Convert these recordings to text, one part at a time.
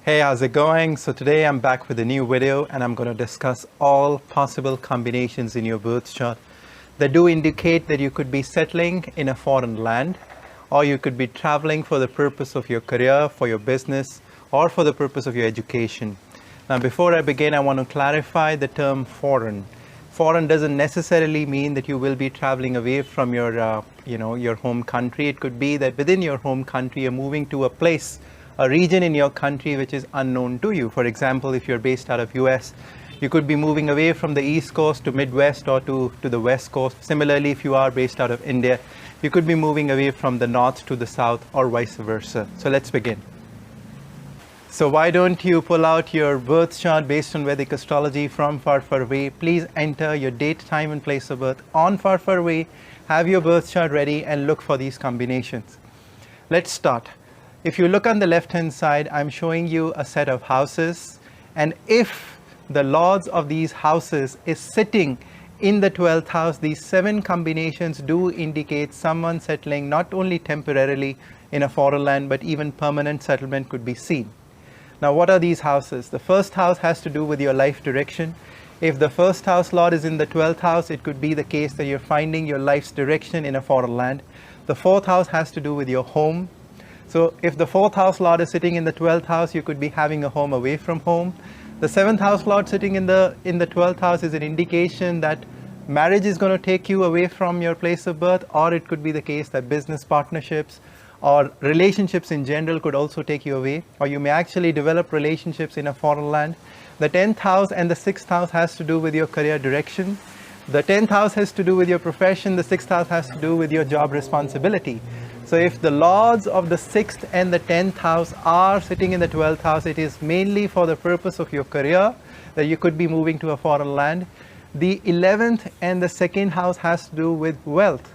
Hey, how's it going? So today I'm back with a new video and I'm going to discuss all possible combinations in your birth chart that do indicate that you could be settling in a foreign land, or you could be traveling for the purpose of your career, for your business, or for the purpose of your education. Now, before I begin, I want to clarify the term foreign. Foreign doesn't necessarily mean that you will be traveling away from your, your home country. It could be that within your home country, you're moving to a place, a region in your country which is unknown to you. For example, if you're based out of US, you could be moving away from the East Coast to Midwest or to the West Coast. Similarly, if you are based out of India, you could be moving away from the North to the South or vice versa. So let's begin. So why don't you pull out your birth chart based on Vedic astrology from far, far away. Please enter your date, time and place of birth on far, far away. Have your birth chart ready and look for these combinations. Let's start. If you look on the left hand side, I'm showing you a set of houses, and if the lords of these houses is sitting in the 12th house, these 7 combinations do indicate someone settling not only temporarily in a foreign land, but even permanent settlement could be seen. Now, what are these houses? The first house has to do with your life direction. If the first house lord is in the 12th house, it could be the case that you're finding your life's direction in a foreign land. The 4th house has to do with your home. So if the 4th house lord is sitting in the 12th house, you could be having a home away from home. The 7th house lord sitting in the 12th house is an indication that marriage is going to take you away from your place of birth, or it could be the case that business partnerships or relationships in general could also take you away, or you may actually develop relationships in a foreign land. The 10th house and the 6th house has to do with your career direction. The 10th house has to do with your profession. The 6th house has to do with your job responsibility. So if the lords of the 6th and the 10th house are sitting in the 12th house, it is mainly for the purpose of your career that you could be moving to a foreign land. The 11th and the 2nd house has to do with wealth.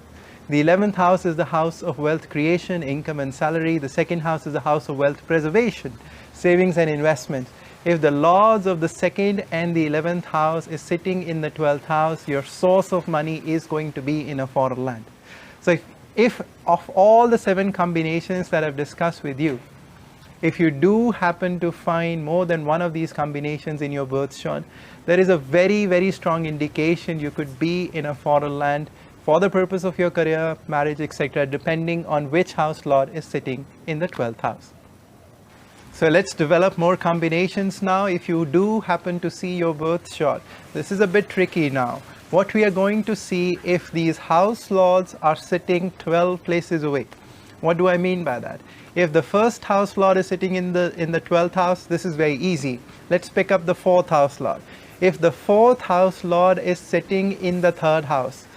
The 11th house is the house of wealth creation, income and salary. The 2nd house is the house of wealth preservation, savings and investments. If the lords of the 2nd and the 11th house is sitting in the 12th house, your source of money is going to be in a foreign land. So if of all the 7 combinations that I've discussed with you, if you do happen to find more than one of these combinations in your birth chart, there is a very, very strong indication you could be in a foreign land for the purpose of your career, marriage, etc., depending on which house lord is sitting in the 12th house. So let's develop more combinations now. If you do happen to see your birth chart, this is a bit tricky now. What we are going to see if these house lords are sitting 12 places away. What do I mean by that? If the first house lord is sitting in the 12th house, this is very easy. Let's pick up the 4th house lord. If the 4th house lord is sitting in the 3rd house,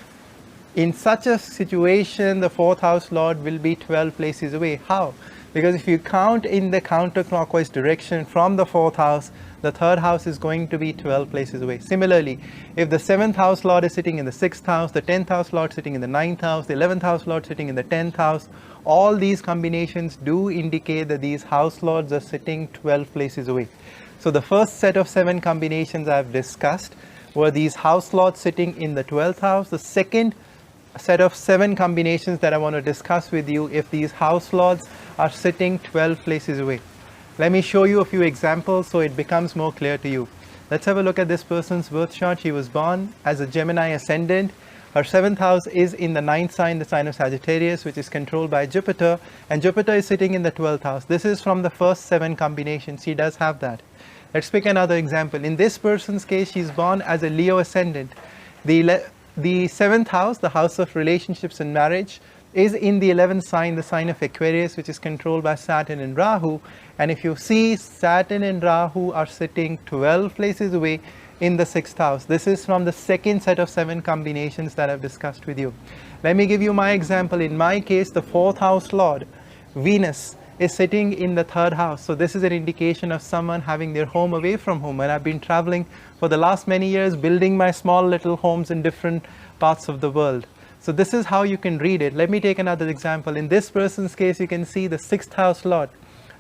in such a situation, the 4th house lord will be 12 places away. How? Because if you count in the counterclockwise direction from the 4th house, the 3rd house is going to be 12 places away. Similarly, if the 7th house lord is sitting in the 6th house, the 10th house lord sitting in the 9th house, the 11th house lord sitting in the 10th house, all these combinations do indicate that these house lords are sitting 12 places away. So the first set of 7 combinations I've discussed were these house lords sitting in the 12th house. The second set of 7 combinations that I want to discuss with you, if these house lords are sitting 12 places away. Let me show you a few examples so it becomes more clear to you. Let's have a look at this person's birth chart. She was born as a Gemini ascendant. Her 7th house is in the 9th sign, the sign of Sagittarius, which is controlled by Jupiter, and Jupiter is sitting in the 12th house. This is from the first 7 combinations. She does have that. Let's pick another example. In this person's case, she's born as a Leo ascendant. The 7th house, the house of relationships and marriage, is in the 11th sign, the sign of Aquarius, which is controlled by Saturn and Rahu. And if you see, Saturn and Rahu are sitting 12 places away in the 6th house. This is from the second set of 7 combinations that I've discussed with you. Let me give you my example. In my case, the 4th house lord, Venus, is sitting in the 3rd house. So this is an indication of someone having their home away from home. And I've been traveling for the last many years, building my small little homes in different parts of the world. So this is how you can read it. Let me take another example. In this person's case, you can see the 6th house lord.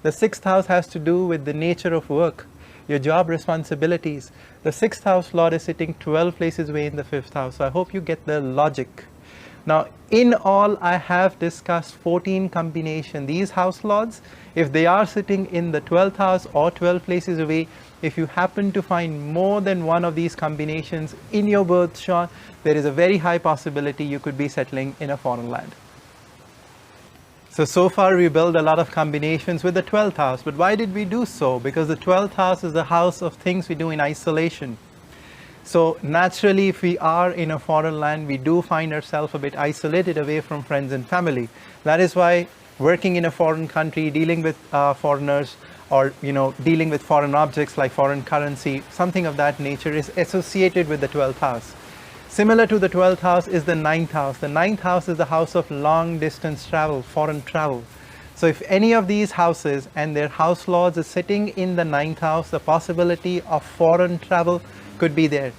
The 6th house has to do with the nature of work, your job responsibilities. The 6th house lord is sitting 12 places away in the 5th house. So I hope you get the logic. Now, in all, I have discussed 14 combinations. These house lords, if they are sitting in the 12th house or 12 places away, if you happen to find more than one of these combinations in your birth chart, there is a very high possibility you could be settling in a foreign land. So far we built a lot of combinations with the 12th house, but why did we do so? Because the 12th house is the house of things we do in isolation. So naturally, if we are in a foreign land, we do find ourselves a bit isolated away from friends and family. That is why working in a foreign country, dealing with foreigners, or dealing with foreign objects like foreign currency, something of that nature is associated with the 12th house. Similar to the 12th house is the 9th house. The 9th house is the house of long distance travel, foreign travel. So if any of these houses and their house lords is sitting in the 9th house, the possibility of foreign travel could be there.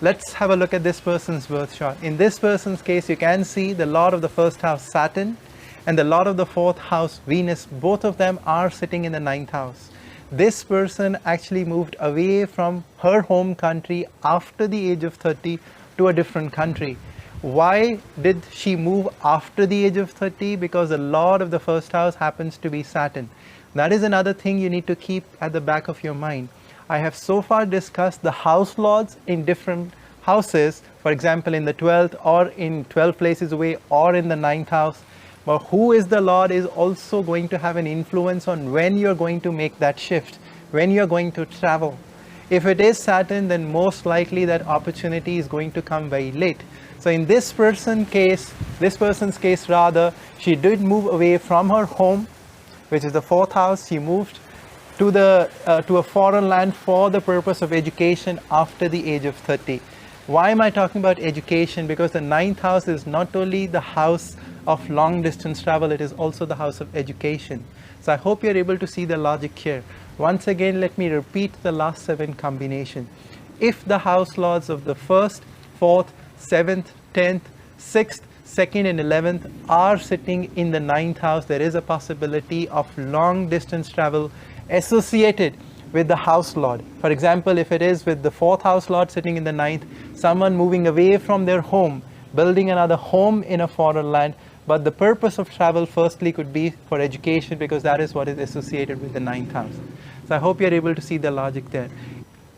Let's have a look at this person's birth chart. In this person's case, you can see the lord of the first house, Saturn, and the lord of the fourth house, Venus. Both of them are sitting in the 9th house. This person actually moved away from her home country after the age of 30 to a different country. Why did she move after the age of 30? Because the lord of the first house happens to be Saturn. That is another thing you need to keep at the back of your mind. I have so far discussed the house lords in different houses, for example in the 12th or in 12 places away or in the 9th house. But who is the lord is also going to have an influence on when you're going to make that shift, when you're going to travel. If it is Saturn, then most likely that opportunity is going to come very late. So in this person's case rather, she did move away from her home, which is the 4th house. She moved to a foreign land for the purpose of education after the age of 30. Why am I talking about education? Because the 9th house is not only the house of long distance travel, it is also the house of education. So I hope you're able to see the logic here. Once again, let me repeat the last 7 combinations. If the house lords of the 1st, 4th, 7th, 10th, 6th, 2nd and 11th are sitting in the 9th house, there is a possibility of long distance travel associated with the house lord. For example, if it is with the 4th house lord sitting in the 9th, someone moving away from their home, building another home in a foreign land, but the purpose of travel firstly could be for education, because that is what is associated with the 9th house. So I hope you're able to see the logic there.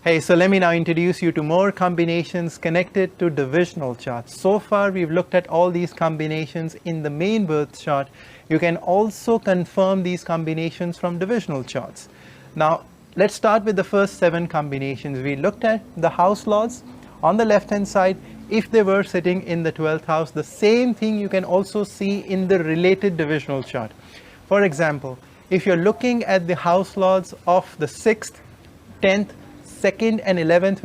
Hey, so let me now introduce you to more combinations connected to divisional charts. So far we've looked at all these combinations in the main birth chart. You can also confirm these combinations from divisional charts. Now let's start with the first 7 combinations. We looked at the house lords on the left hand side. If they were sitting in the 12th house, the same thing you can also see in the related divisional chart. For example, if you're looking at the house lords of the 6th, 10th, 2nd and 11th,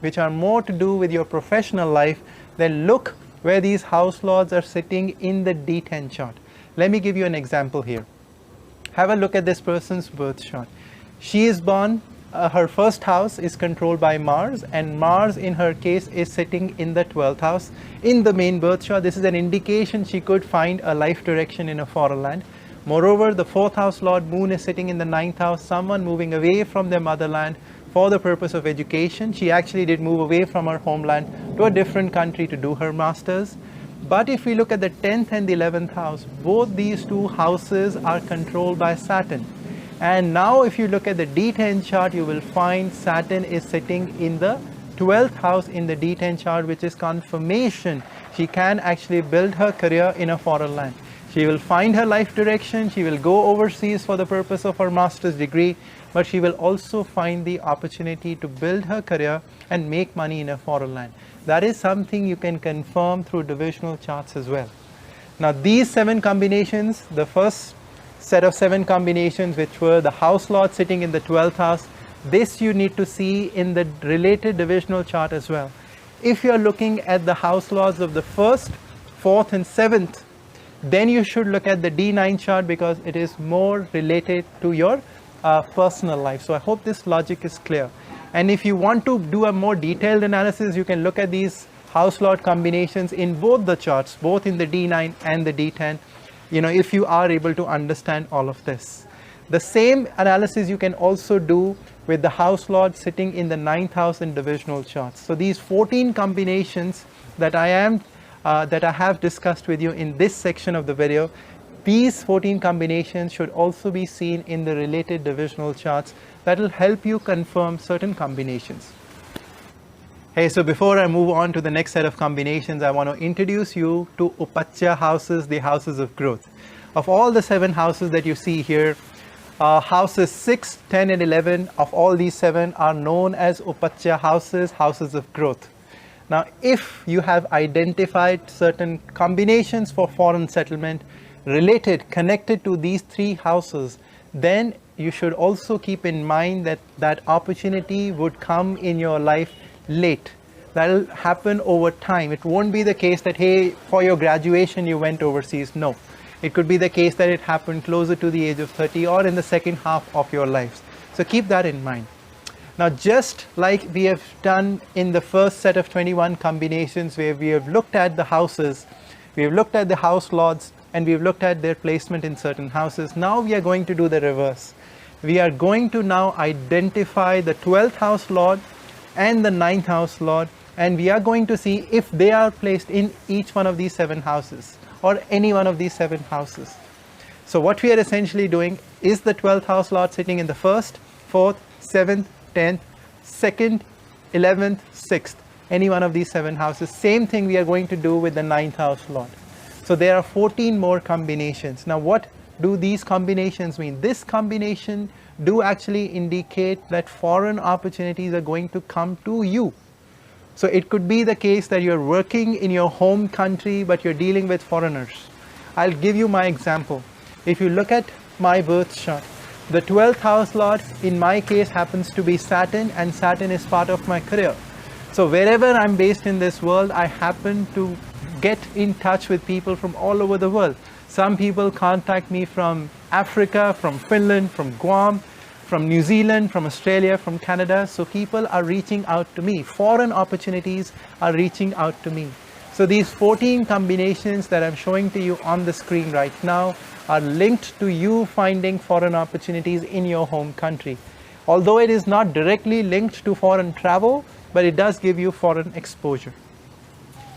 which are more to do with your professional life, then look where these house lords are sitting in the D10 chart. Let me give you an example here. Have a look at this person's birth chart. She is born, her first house is controlled by Mars, and Mars in her case is sitting in the 12th house in the main birth chart. This is an indication she could find a life direction in a foreign land. Moreover, the 4th house lord Moon is sitting in the 9th house, someone moving away from their motherland for the purpose of education. She actually did move away from her homeland to a different country to do her masters. But if we look at the 10th and the 11th house, both these two houses are controlled by Saturn. And now if you look at the D10 chart, you will find Saturn is sitting in the 12th house in the D10 chart, which is confirmation she can actually build her career in a foreign land. She will find her life direction, she will go overseas for the purpose of her master's degree, but she will also find the opportunity to build her career and make money in a foreign land. That is something you can confirm through divisional charts as well. Now these 7 combinations, the first set of 7 combinations, which were the house lord sitting in the 12th house, this you need to see in the related divisional chart as well. If you are looking at the house lords of the 1st, 4th and 7th, then you should look at the D9 chart, because it is more related to your personal life. So I hope this logic is clear. And if you want to do a more detailed analysis, you can look at these house lord combinations in both the charts, both in the D9 and the D10, if you are able to understand all of this. The same analysis you can also do with the house lord sitting in the 9th house in divisional charts. So these 14 combinations that I am that I have discussed with you in this section of the video, these 14 combinations should also be seen in the related divisional charts that will help you confirm certain combinations. Hey, so before I move on to the next set of combinations, I want to introduce you to Upachaya houses, the houses of growth. Of all the 7 houses that you see here, houses 6, 10 and 11 of all these 7 are known as Upachaya houses, houses of growth. Now, if you have identified certain combinations for foreign settlement related, connected to these 3 houses, then you should also keep in mind that that opportunity would come in your life late. That will happen over time. It won't be the case that, hey, for your graduation you went overseas. No. It could be the case that it happened closer to the age of 30 or in the second half of your lives. So keep that in mind. Now, just like we have done in the first set of 21 combinations where we have looked at the houses, we have looked at the house lords, and we have looked at their placement in certain houses, now we are going to do the reverse. We are going to now identify the 12th house lord and the 9th house lord, and we are going to see if they are placed in each one of these 7 houses or any one of these 7 houses. So what we are essentially doing is the 12th house lord sitting in the 1st, 4th, 7th, 10th, 2nd, 11th, 6th, any one of these 7 houses. Same thing we are going to do with the 9th house lord. So there are 14 more combinations. Now, what do these combinations mean? This combination do actually indicate that foreign opportunities are going to come to you. So it could be the case that you're working in your home country, but you're dealing with foreigners. I'll give you my example. If you look at my birth chart, the 12th house lord in my case happens to be Saturn, and Saturn is part of my career. So wherever I'm based in this world, I happen to get in touch with people from all over the world. Some people contact me from Africa, from Finland, from Guam, from New Zealand, from Australia, from Canada. So people are reaching out to me. Foreign opportunities are reaching out to me. So these 14 combinations that I'm showing to you on the screen right now are linked to you finding foreign opportunities in your home country. Although it is not directly linked to foreign travel, but it does give you foreign exposure.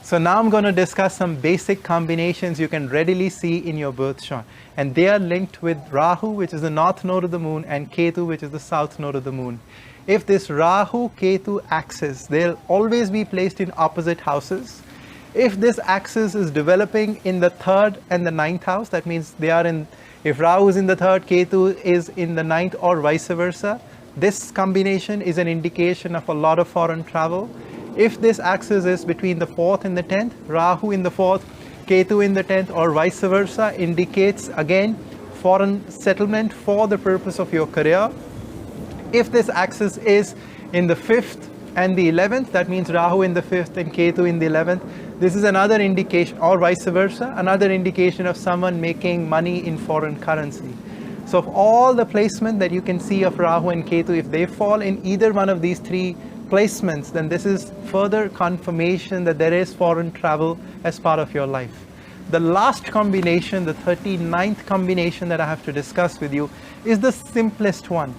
So now I'm going to discuss some basic combinations you can readily see in your birth chart. And they are linked with Rahu, which is the north node of the moon, and Ketu, which is the south node of the moon. If this Rahu-Ketu axis, they'll always be placed in opposite houses. If this axis is developing in the 3rd and the 9th house, that means they are in, if Rahu is in the 3rd, Ketu is in the 9th, or vice versa, this combination is an indication of a lot of foreign travel. If this axis is between the 4th and the 10th, Rahu in the 4th, Ketu in the 10th, or vice versa, indicates again foreign settlement for the purpose of your career. If this axis is in the 5th and the 11th, that means Rahu in the 5th and Ketu in the 11th, this is another indication, or vice versa, another indication of someone making money in foreign currency. So of all the placement that you can see of Rahu and Ketu, if they fall in either one of these 3 placements, then this is further confirmation that there is foreign travel as part of your life. The last combination, the 39th combination that I have to discuss with you, is the simplest one.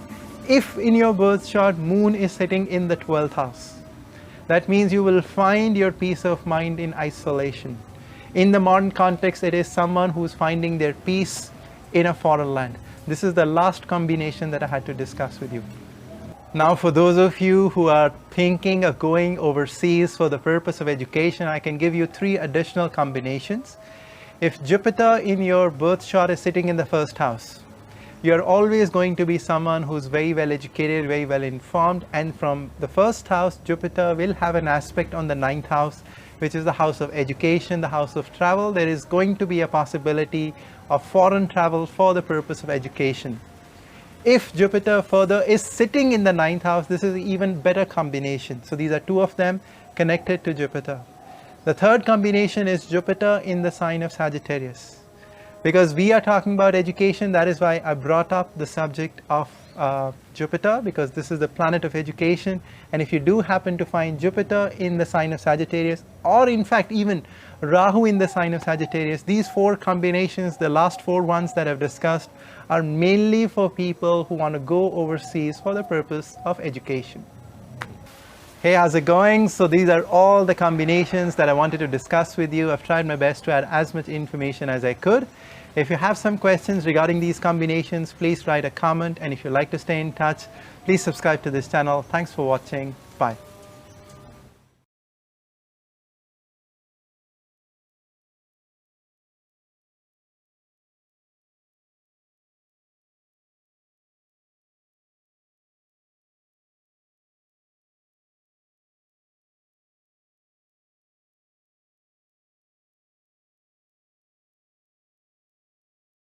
If in your birth chart moon is sitting in the 12th house, that means you will find your peace of mind in isolation. In the modern context, it is someone who is finding their peace in a foreign land. This is the last combination that I had to discuss with you. Now, for those of you who are thinking of going overseas for the purpose of education, I can give you 3 additional combinations. If Jupiter in your birth chart is sitting in the 1st house, you're always going to be someone who's very well educated, very well informed, and from the 1st house, Jupiter will have an aspect on the 9th house, which is the house of education, the house of travel. There is going to be a possibility of foreign travel for the purpose of education. If Jupiter further is sitting in the 9th house, this is an even better combination. So these are 2 of them connected to Jupiter. The 3rd combination is Jupiter in the sign of Sagittarius. Because we are talking about education, that is why I brought up the subject of Jupiter, because this is the planet of education. And if you do happen to find Jupiter in the sign of Sagittarius, or in fact even Rahu in the sign of Sagittarius, these 4 combinations, the last 4 ones that I've discussed, are mainly for people who want to go overseas for the purpose of education. Hey, how's it going? So these are all the combinations that I wanted to discuss with you. I've tried my best to add as much information as I could. If you have some questions regarding these combinations, please write a comment. And if you'd like to stay in touch, please subscribe to this channel. Thanks for watching. Bye.